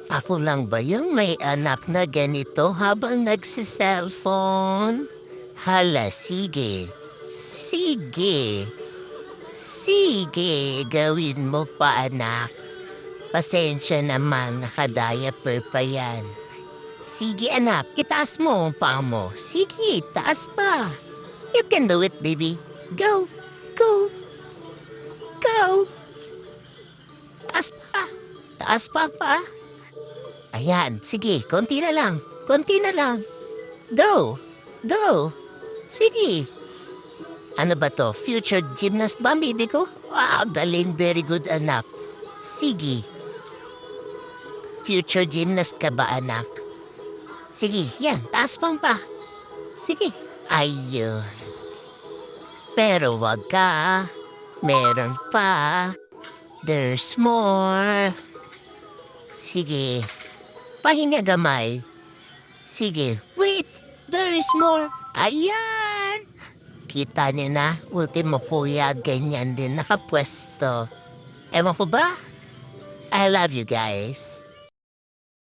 Ako lang ba yung may anak na ganito habang nagsiselfone? Hala, sige. Sige. Sige, gawin mo pa anak. Pasensya naman, naka-diaper pa yan. Sige anak, itaas mo ang paa mo. Sige, taas pa. You can do it, baby. Go, go, go. Taas pa. Taas pa. Ayan, sige, konti na lang. Konti na lang. Go! Go! Sige. Ano ba to? Future gymnast ba, baby ko? Galing. Very good, anak. Sige. Future gymnast ka ba, anak? Sige, yan. Taas pang pa. Sige. Ayun. Pero wag ka. Meron pa. There's more. Sige. Pahinga gamay. Sige. Wait! There is more. Ayan! Kita niyo na, ultimo kuya, ganyan din nakapwesto. Ewan ko ba? I love you guys.